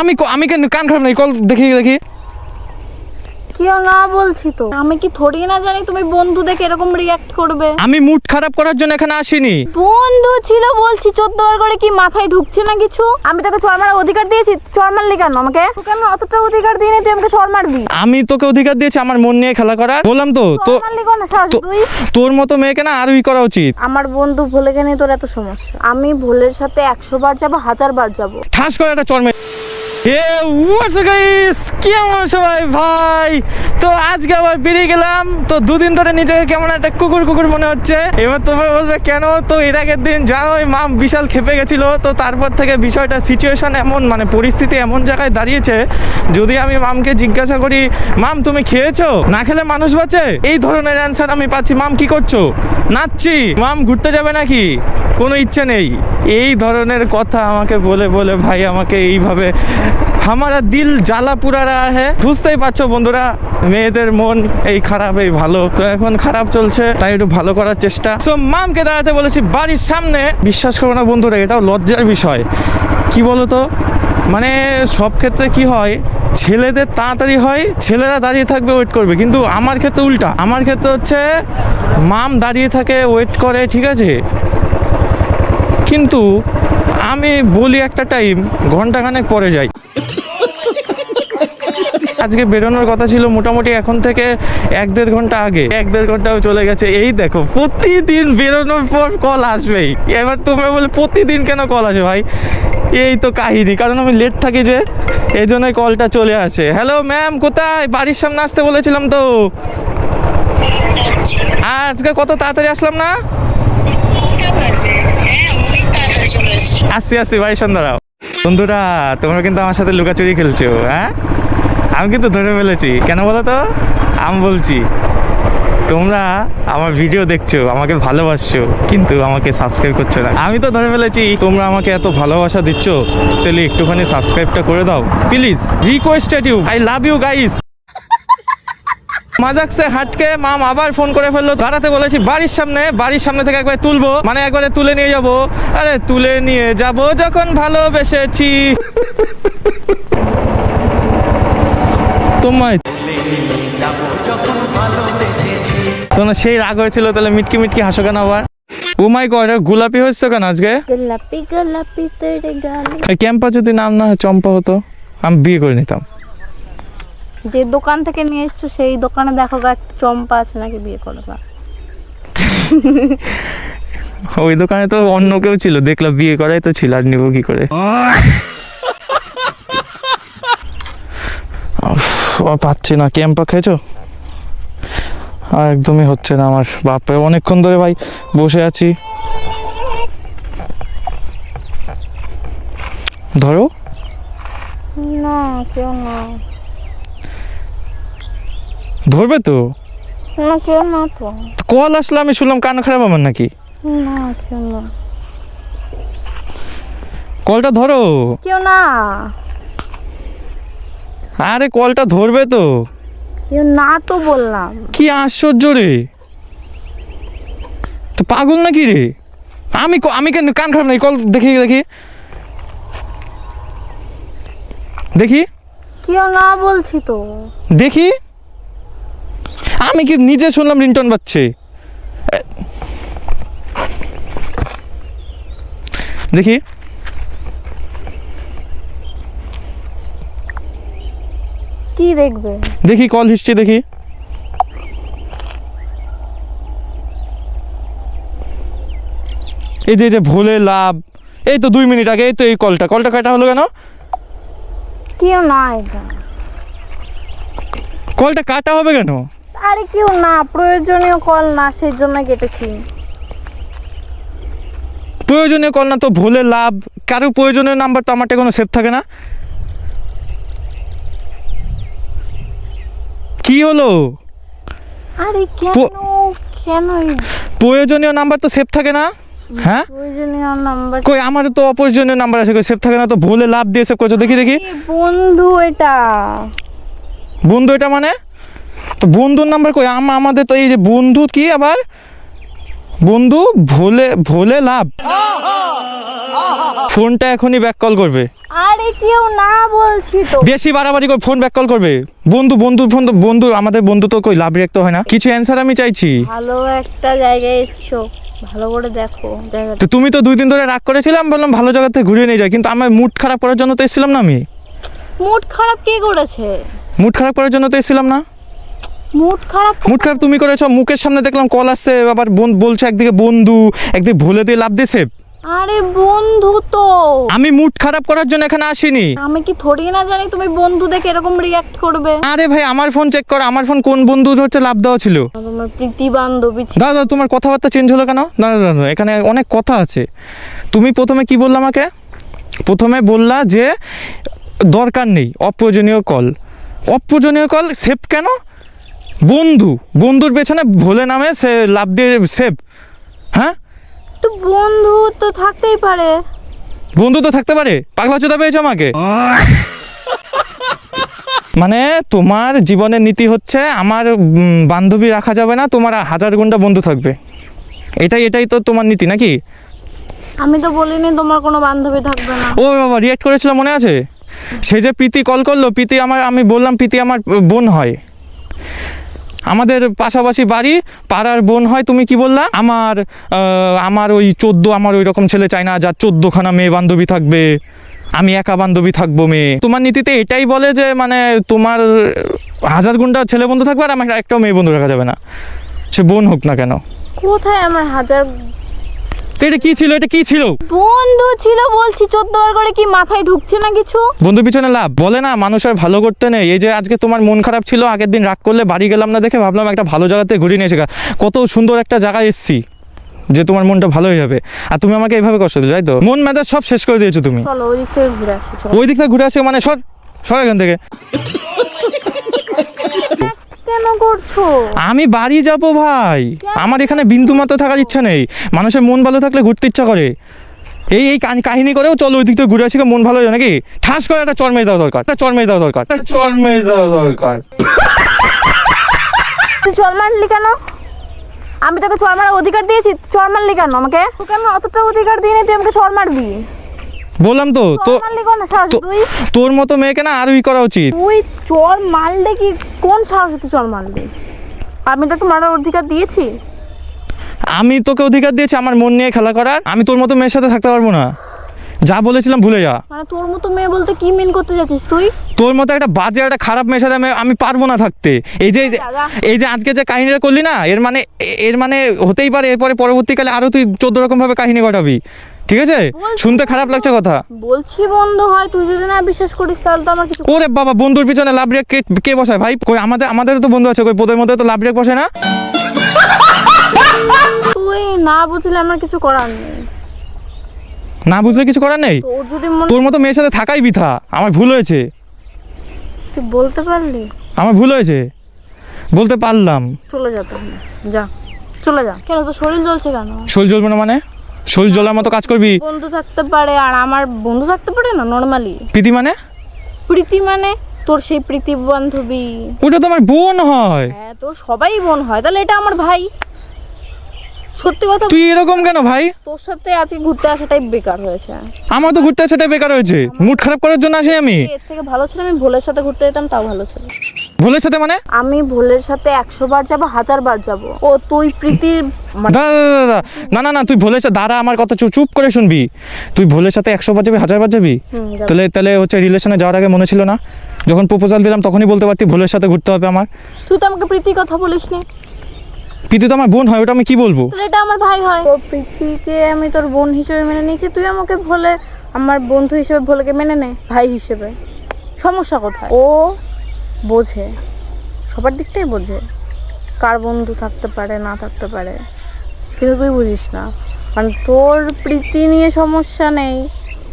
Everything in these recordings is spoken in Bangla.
আমি কেন কান খারাপ নাই, কল দেখি দেখি। কেউ না বলছি তো, আমি কি থোড়ি না জানি তুমি বন্ধু দেখে এরকম রিয়াক্ট করবে। আমি মুড খারাপ করার জন্য এখানে আসিনি। বন্ধু ছিল বলছি, 14 বার করে কি মাথায় ঢুকছে না কিছু? আমি তোকে চড় মারার অধিকার দিয়েছি, চড় মারলি কেন আমাকে? তোকে আমি অতটা অধিকার দিইনি তুই আমাকে চড় মারবি। আমি তোকে অধিকার দিয়েছি আমার মন নিয়ে খেলা করার, বললাম তো। তো চড় মারলি কেন সাহস তুই? তোর মতো মেয়েকে না আরোই করা উচিত। আমার বন্ধু ভুলেকে নিয়ে তোর এত সমস্যা। আমি ভুলের সাথে 100 বার যাবো, 1000 বার যাবো। ঠাস করে একটা চড় মেরে। কেমন সবাই ভাই? তো আজকে আবার বেরিয়ে গেলাম। তো দুদিন ধরে নিজেকে কেমন একটা কুকুর কুকুর মনে হচ্ছে। এবার তোমরা বলবে কেন? তো এর আগের দিন জানোই মাম বিশাল খেপে গেছিল। তো তারপর থেকে বিষয়টা সিচুয়েশন এমন, মানে পরিস্থিতি এমন জায়গায় দাঁড়িয়েছে, যদি আমি মামকে জিজ্ঞাসা করি মাম তুমি খেয়েছো, না খেলে মানুষ বাঁচে, এই ধরনের অ্যান্সার আমি পাচ্ছি। মাম কি করছো? নাচছি। মাম ঘুরতে যাবে নাকি? কোনো ইচ্ছে নেই। এই ধরনের কথা আমাকে বলে বলে ভাই আমাকে এইভাবে हमारा दिल জ্বালা পুরা রা है। বুঝতেই পারছো বন্ধুরা, মেয়েদের মন এই খারাপ এই ভালো। তো এখন খারাপ চলছে, তাই একটু ভালো করার চেষ্টা। সো মামকে দাঁড়াতে বলেছি বাড়ির সামনে। বিশ্বাস করো না বন্ধুরা, এটাও লজ্জার বিষয়। কি বলো তো, মানে সব ক্ষেত্রে কি হয়, ছেলেদের তাড়াতাড়ি হয়, ছেলেরা দাঁড়িয়ে থাকবে ওয়েট করবে, কিন্তু আমার ক্ষেত্রে উল্টা। আমার ক্ষেত্রে হচ্ছে মাম দাঁড়িয়ে থাকে ওয়েট করে, ঠিক আছে, কিন্তু আমি বলি একটা টাইম, ঘন্টাখানেক পরে যাই। আজকে বেরোনোর কথা ছিল মোটামুটি এখন থেকে 1-1.5 ঘন্টা আগে, 1-1.5 ঘন্টাও চলে গেছে। এই দেখো প্রতিদিন বেরোনোর পর কল আসবেই। এবার তোমরা বলে প্রতিদিন কেন কল আসে ভাই? এই তো কাহিনী, কারণ আমি লেট থাকি যে, এই জন্যই কলটা চলে আসে। হ্যালো ম্যাম, কোথায়? বাড়ির সামনে আসতে বলেছিলাম তো। আজকে কত তাড়াতাড়ি আসলাম না? আসছি বাড়ির সামনে দাঁড়াও। বন্ধুরা তোমরা কিন্তু আমার সাথে লুকাচুরি খেলছো, হ্যাঁ? আমি কিন্তু ধরে ফেলেছি। কেন বলো তো? আমি বলছি, তোমরা আমার ভিডিও দেখছো, আমাকে ভালোবাসছো, কিন্তু আমাকে সাবস্ক্রাইব করছো না। আমি তো ধরে ফেলেছি তোমরা আমাকে এত ভালোবাসা দিচ্ছ, তাহলে একটুখানি সাবস্ক্রাইবটা করে দাও please. Requested you, I love you guys. মাজাক সে হাটকে মাম আবার ফোন করে ফেললো। দাঁড়াতে বলেছি বাড়ির সামনে, বাড়ির সামনে থেকে একবার তুলবো, মানে একবারে তুলে নিয়ে যাব। আরে তুলে নিয়ে যাব যখন ভালোবেসেছি তোমায়, তোমার সেই রাগ হয়েছিল, তাহলে মিটকি মিটকি হাসো কেন আবার? ও মাই গড, গোলাপি হয়েছে কেন আজকে? গোলাপি গোলাপি তেরে গালে। ক্যাম্পা যদি নাম না চম্পা হতো, আমি বিয়ে করে নিতাম। যে দোকান থেকে নিয়ে এসছো সেই দোকানে দেখো গা একটা চম্পা আছে নাকি, বিয়ে করো না। ওই দোকানে তো অন্য কেউ ছিল, দেখলাম বিয়ে করাই তো ছিল, আর নিবো কি করে? পাচ্ছি না। ক্যাম্পা খেয়েছো? আর একদমই হচ্ছে না আমার। বাপরে অনেকক্ষণ ধরে ভাই বসে আছি। ধরো না, কেউ না। ধরবে তো? না কেউ না তো। কল আসলে আমি শুনলাম, কান খারাপ আমার নাকি? না কেউ না। কলটা ধরো। কেউ না। আরে কলটা ধরবে তো? কেউ না তো বললাম। কি আশ্চর্য রে, তো পাগল নাকি রে? আমি কেন কান খারাপ নাই, কল দেখি দেখি দেখি। কেউ না বলছি তো। দেখি, আমি কি নিজে শুনলাম রিংটোন বাজছে? দেখি কি দেখবে? দেখি কল হিস্ট্রি দেখি। এই যে ভোলে লাভ, এই তো 2 মিনিট আগে, এই তো এই কলটা কাটা হলো কেন? কেউ না, এটা কলটা কাটা হবে কেন? আরে কেউ না, প্রয়োজনীয় কল না, সেই জন্য কেটেছি। প্রয়োজনীয় কল না তো ভোলে লাভ, কারো প্রয়োজনীয় নাম্বার তো আমারটা কোনো সেভ থাকে না। কি হলো? আরে কেন কেন প্রয়োজনীয় নাম্বার তো সেভ থাকে না? হ্যাঁ প্রয়োজনীয় নাম্বার কই, আমার তো অপ্রয়োজনীয় নাম্বার আছে, কই সেভ থাকে না তো? ভুলে লাভ দিয়ে সেভ করছো, দেখি দেখি। বন্ধু এটা, বন্ধু এটা মানে? তো বন্ধুর নাম্বার কই? আমাদের তো এই যে বন্ধু কি আবার বন্ধু ভোলে ভোলে লাভ, ফোনটা এখনই ব্যাক কল করবে। আরে কেউ না বলছি তো। বেশি বাড়াবাড়ি করে ফোন ব্যাক কল করবে। বন্ধু বন্ধু ফোন তো বন্ধু, আমাদের বন্ধু তো কই লাভ রেখতে হয় না। কিছু অ্যান্সার আমি চাইছি। ভালো একটা জায়গায় এসছো, ভালো করে দেখো জায়গাটা। তো তুমি তো 2 দিন ধরে রাগ করেছিলাম, বললাম ভালো জায়গা থেকে ঘুরিয়ে নিয়ে যাই, কিন্তু আমার মুড খারাপ করার জন্য তো এসেছিলাম না আমি। মুড খারাপ কে করেছে? মুড খারাপ করার জন্য তো এসেছিলাম না। মুড খারাপ মুড খারাপ তুমি করেছো। মুখের সামনে দেখলাম কল আসছে, আবার বলছো একদিকে বন্ধু, একদিকে ভুলে দিয়ে লাভ দিছে। আরে বন্ধু তো আমি মুড খারাপ করার জন্য এখানে আসিনি। আমি কি থোড়ি না জানি তুমি বন্ধু দেখে এরকম রিয়াক্ট করবে। আরে ভাই আমার ফোন চেক কর, আমার ফোন কোন বন্ধু হচ্ছে লাভ দেওয়া ছিল। তোমার প্রীতি বান্ধবী ছিল। দাদা তোমার কথাবার্তা চেঞ্জ হলো কেন? না না না, এখানে অনেক কথা আছে। তুমি প্রথমে কি বললা আমাকে? প্রথমে বললা যে দরকার নেই অপ্রয়োজনীয় কল। অপ্রয়োজনীয় কল সেভ কেন? বন্ধু, বন্ধুর পেছনে ভোলে নামে সে লাভ দিয়ে সেভ। হ্যাঁ তো বন্ধু তো থাকতেই পারে। বন্ধু তো থাকতে পারে। পাগলা চোদা পেয়েছো আমাকে? মানে তোমার জীবনের নীতি হচ্ছে আমার বান্ধবী রাখা যাবে না, তোমার 1000 গুণটা বন্ধু থাকবে। এটাই তো তোমার নীতি নাকি? আমি তো বলিনি তোমার কোনো বান্ধবী থাকবে না। ও বাবা, রিয়েক্ট করেছিল মনে আছে? সে যে প্রীতি কল করলো, প্রীতি আমি বললাম প্রীতি আমার বোন হয়, আমাদের পাশাপাশি বাড়ি, পাড়ার বোন হয়। তুমি কি বললা? আমার ওই 14, আমার ওই রকম ছেলে চাই না যার 14খানা মেয়ে বান্ধবী থাকবে, আমি একা বান্ধবী থাকবো মেয়ে। তোমার নীতিতে এটাই বলে যে মানে তোমার 1000 গুণটা ছেলে বন্ধু থাকবে আর আমার একটাও মেয়ে বন্ধু রাখা যাবে না, সে বোন হোক না কেন। কোথায় আমার 1000? তো এটা কি ছিল? এটা কি ছিল? বন্ধু ছিল বলছি, 14 বার করে কি মাথায় ঢুকছে না কিছু? বন্ধু পিছনে লাভ বলে না, মানুষের ভালো করতে নেই। এই যে আজকে তোমার মন খারাপ ছিল, আগের দিন রাগ করলে বাড়ি গেলাম না দেখে ভাবলাম একটা ভালো জায়গাতে ঘুরিয়ে নিয়ে এসে কত সুন্দর একটা জায়গায় এসেছি যে তোমার মনটা ভালো হয়ে যাবে, আর তুমি আমাকে এইভাবে কষ্ট দিলে, তাই তো? মন মেজাজ সব শেষ করে দিয়েছো তুমি। চলো ওই দিক থেকে ঘুরে আসি। চলো। ওই দিক থেকে ঘুরে আসে মানে সর এখান থেকে। কেন করছো? আমি বাড়ি যাব ভাই, আমার এখানে বিন্দু মাত্র থাকার ইচ্ছা নেই। মানুষের মন ভালো থাকলে ঘুরতে ইচ্ছা করে। এই কাহিনী করেও চলো ওই দিক থেকে ঘুরে আসি, মন ভালো হয় নাকি? ঠাস করে একটা চড় মেরে দেওয়া দরকার, চড় মেরে দেওয়া দরকার। তুই চল মারলি কেন? আমি তোকে চড় মারার অধিকার দিয়েছি, চড় মারলি কেন আমাকে? তোকে আমি অতটা অধিকার দিইনি, তুই আমাকে চড় মারবি? বললাম তো চড় মারলি কোন সাহস তুই? তোর মতো মেয়েকে না আরোই করা উচিত। তুই চড় মারলে কি কোন সাহসে তুই চড় মারলি? আমি তোকে মারার অধিকার দিয়েছি? আমি তোকে অধিকার দিয়েছি আমার মন নিয়ে খেলা করার। আমি তোর মতো মেয়ের সাথে থাকতে পারবো না, যা বলেছিলাম ভুলে যা। মানে তোর মতো মেয়ে বলতে কি মিন করতে যাচ্ছিস তুই? তোর মতো একটা বাজে একটা খারাপ মেয়ের সাথে আমি পারবো না থাকতে। এই যে আজকে যে কাহিনীটা করলি না, এর মানে হতেই পারে এরপরে পরবর্তীকালে আরো তুই 14 রকম ভাবে কাহিনী ঘটাবি, ঠিক আছে? শুনতে খারাপ লাগছে কথা বলছি। বন্ধু হয়, তুই যদি না বিশ্বাস করিস তাহলে তো আমার কিছু। ওরে বাবা, বন্ধুর পিছনে লাভ রেক কে বসায় ভাই? কই আমাদের তো বন্ধু আছে, কই পোদের মধ্যে তো লাভ রেক বসে না। তুই না বুঝলে আমার কিছু করার নেই। না বুঝলে কিছু করার নেই? তোর যদি মনে, তোর মতো মেয়ের সাথে থাকাই বৃথা। আমার ভুল হয়েছে, তুই বলতে পারলি। আমার ভুল হয়েছে, বলতে পারলাম। চলে যা তাহলে, যা চলে যা। কেন তোর শরীর জ্বলছে কেন? শরীর জ্বলবে না মানে? শরীর জ্বলার মতো কাজ করবি? বন্ধু থাকতে পারে আর আমার বন্ধু থাকতে পারে না নরমালি। প্রীতি মানে? প্রীতি মানে তোর সেই প্রীতি বান্ধবী। ওটা তো আমার বোন হয়। হ্যাঁ, তোর সবাই বোন হয়, তাহলে এটা আমার ভাই। সত্যি কথা, তুই এরকম কেন ভাই? তোর সাথে আজকে ঘুরতে আসাটাই বেকার হয়েছে। আমার তো ঘুরতে সেটাই বেকার হয়েছে, মুড খারাপ করার জন্য আসি আমি। এর থেকে ভালো ছিল আমি ভোলের সাথে ঘুরতে যেতাম, তাও ভালো ছিল। ভোলের সাথে মানে? আমি ভোলের সাথে 100 বার যাবো, 1000 বার যাবো। ও তুই প্রীতির দাদা না তুই ভোলের সাথে দাঁড়া, আমার কথা চুপ করে শুনবি। তুই ভোলের সাথে 100 বার যাবি, 1000 বার যাবি? যাবো। তাহলে হচ্ছে রিলেশনে যাওয়ার আগে মনে ছিল না? যখন প্রপোজাল দিলাম তখনই বলতে পারতি ভোলের সাথে ঘুরতে হবে আমার। তুই তো আমাকে প্রীতির কথা বলিসনি। প্রীতি তো আমার বোন হয়, ওটা আমি কি বলবো? তাহলে এটা আমার ভাই হয়। তোর প্রীতিকে আমি তোর বোন হিসেবে মেনে নিয়েছি, তুই আমাকে ভোলে আমার বন্ধু হিসেবে ভোলেকে মেনে নে ভাই হিসেবে। সমস্যা কোথায়? ও বোঝে, সবার দিকটাই বোঝে কার বন্ধু থাকতে পারে না থাকতে পারে, কিন্তু তুই বুঝিস না। কারণ তোর প্রীতি নিয়ে সমস্যা নেই,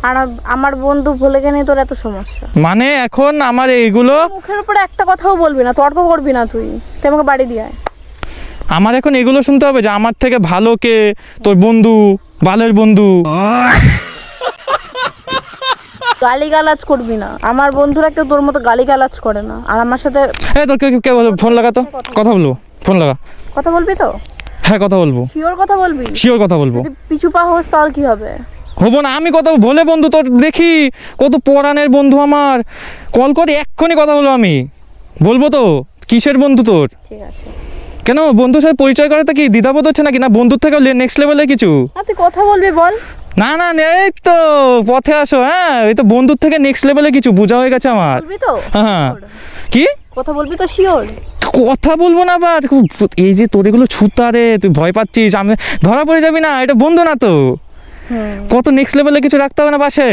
আর আমার বন্ধু ভোলেকে নিয়ে তোর এত সমস্যা। মানে এখন আমার এইগুলো মুখের উপরে একটা কথাও বলবি না, তর্ক করবি না, তুই আমাকে বাড়ি দিয়ে আয়। আমার এখন এগুলো শুনতে হবে যে আমার থেকে ভালো কে? তোর বন্ধু, বালের বন্ধু। গালিগালাজ করবি না, আমার বন্ধুরা কেউ তোর মতো গালিগালাজ করে না। আর আমার সাথে তোর কে বলো? ফোন লাগা তো, কথা বলবো, ফোন লাগা। কথা বলবি তো? হ্যাঁ কথা বলবো, শিওর কথা বলবি? শিওর কথা বলবো। যদি পিছু পা হোস তাহলে কি হবে? হবো না আমি, কথা ভোলে বন্ধু তোর, দেখি কত পরাণের বন্ধু আমার, কল করে এক্ষুনি কথা বলবো আমি, বলবো তো কিসের বন্ধু তোর। ঠিক আছে। কেন বন্ধুর সাথে পরিচয় করাতে কি দ্বিধাবোধ হচ্ছে নাকি, না বন্ধুর থেকে নেক্সট লেভেলে কিছু? তুই কথা বলবি বল। না না এই তো পথে আসো, হ্যাঁ এই তো বন্ধুর থেকে নেক্সট লেভেলে কিছু বোঝা হয়ে গেছে আমার। বলবি তো? হ্যাঁ কি কথা বলবি তো শিওর? কথা বলবো না আবার, এই যে তোর এগুলো ছুতা রে, তুই ভয় পাচ্ছিস, আমি ধরা পড়ে যাবি না, এটা বন্ধু না তো, কত নেক্সট লেভেলে কিছু রাখতে হবে না পাশে।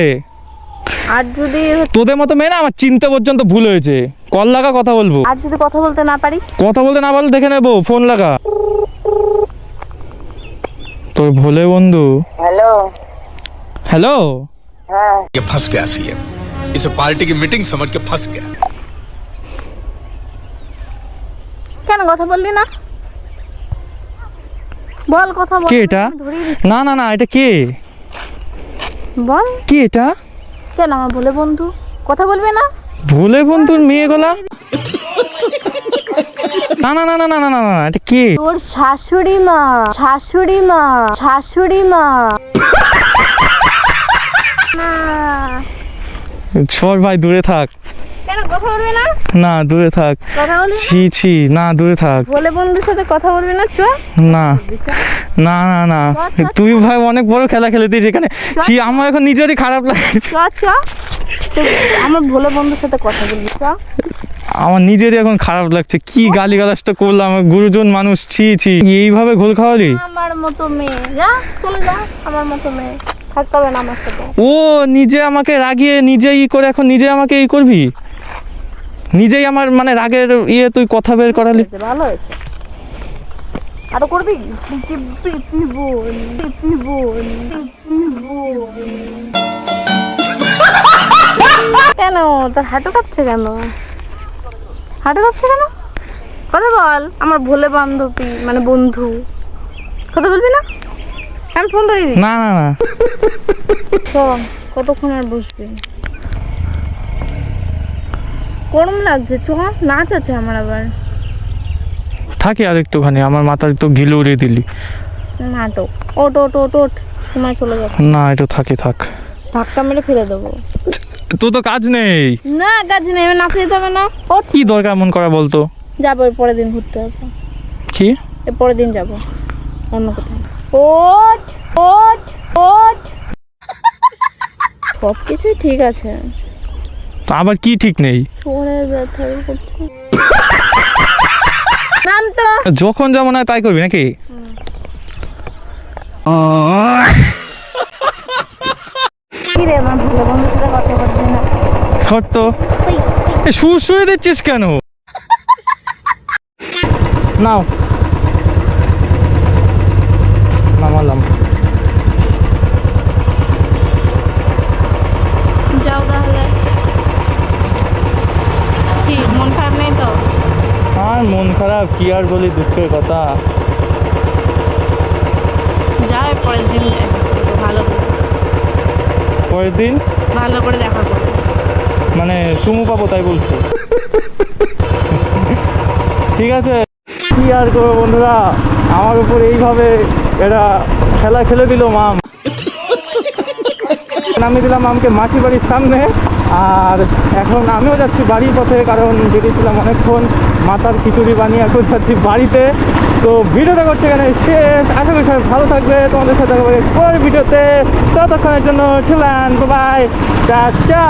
আর যদি তোদের মতো মেয়ে না আমার চিনতে পর্যন্ত ভুল হয়েছে, কল লাগা কথা বলবো। আর যদি কথা বলতে না পারিস? কথা বলতে না পারলে দেখে নেবো, ফোন লাগা। তোর ভোলে বন্ধু। हेलो হ্যালো हाँ ये फंस गया सीएम, इसे पार्टी की मीटिंग समझ के फंस गया। কেন কথা বললি না? বল কথা বল। কে এটা? আমি ধরিয়ে দিচ্ছি। না না না এটা কে? বল কি এটা? কেন আমার ভোলে বন্ধু? কথা বলবি না? ভোলে বন্ধুর মেয়ে গলা? না না না না না না না না এটা কে? তোর শাশুড়ি মা, শাশুড়ি মা, শাশুড়ি মা। না। সর ভাই দূরে থাক, কেন কথা বলবি না? না দূরে থাক, কথা বলবি না? ছি ছি, না দূরে থাক, ভোলে বন্ধুর সাথে কথা বলবি না? চ না না না না তুই ভাই অনেক বড় খেলা খেলে দিয়েছিস এখানে, ছি আমার এখন নিজেরই খারাপ লাগে, চ চ। আমার ভোলে বন্ধুর সাথে কথা বলবি, চ। আমার নিজেরই এখন খারাপ লাগছে, কি গালিগালাজটা করলাম, আমার গুরুজন মানুষ, ছি ছি, এইভাবে ঘোল খাওয়ালি? আমার মতো মেয়ে, যা চলে যা, আমার মতো মেয়ে থাকতে হবে না আমার সাথে। ও নিজে আমাকে রাগিয়ে নিজেই করে এখন নিজে আমাকে এই করবি, নিজেই আমার মানে রাগের ইয়ে তুই কথা বের করালি। ভালো হয়েছে। আরো করবি? প্রীতি বোন, প্রীতি বোন, প্রীতি বোন। কেন তোর হাঁটু কাঁপছে কেন? হাঁটু কাঁপছে কেন? কথা বল। আমার ভোলে বান্ধবী মানে বন্ধু, কথা বলবি না? আমি ফোন ধরিয়ে দিই। না না না চল, কতক্ষণ আর বসবি? গরম লাগছে, চ। নাচ আছে আমার আবার। থাকি আর একটুখানি, আমার মাথার তো ঘিলে উড়িয়ে দিলি। নাটক। ওট ওট ওট ওট, সময় চলে যাবে। না একটু থাকি থাক, ধাক্কা মেরে ফেলে দেবো। তো তো কাজ নেই। না কাজ নেই, এবার নাচে যেতে হবে না। ওঠ। কি দরকার এমন করা বলতো? যাবো এর পরের দিন ঘুরতে হবে। কি এর পরের দিন যাবো অন্য কোথাও। ওঠ ওঠ ওঠ। সব কিছুই ঠিক আছে, তো আবার কি ঠিক নেই? শোনের ব্যথা করছে। নাম তো। যখন যেমন হয় তাই করবি নাকি? কি রে, আমার ভুলে বন্ধুর সাথে কথা বলছি না। ধর তো, সুর শুয়ে দিচ্ছিস কেন? নাও নামালাম। যাও তাহলে। কি মন খারাপ নেই তো? আর মন খারাপ কি আর বলি, দুঃখের কথা। যাও এর পরের দিন দেখা করবো ভালো করে। পরের দিন ভালো করে দেখা করবো। মানে চুমু পাবো তাই বলছো? ঠিক আছে, কি আর করবো বন্ধুরা, আমার উপর এইভাবে এরা খেলা খেলে দিল। মাম নামিয়ে দিলাম মামকে মাসি বাড়ির সামনে, আর এখন আমিও যাচ্ছি বাড়ির পথে, কারণ বেরিয়েছিলাম অনেকক্ষণ মাথার খিচুড়ি বানিয়ে, এখন যাচ্ছি বাড়িতে। তো ভিডিওটা করছে এখানে শেষ, আশা করি সবাই ভালো থাকবে, তোমাদের সাথে পরের ভিডিওতে, ততক্ষণের জন্য চলেন, বাই, টাটা।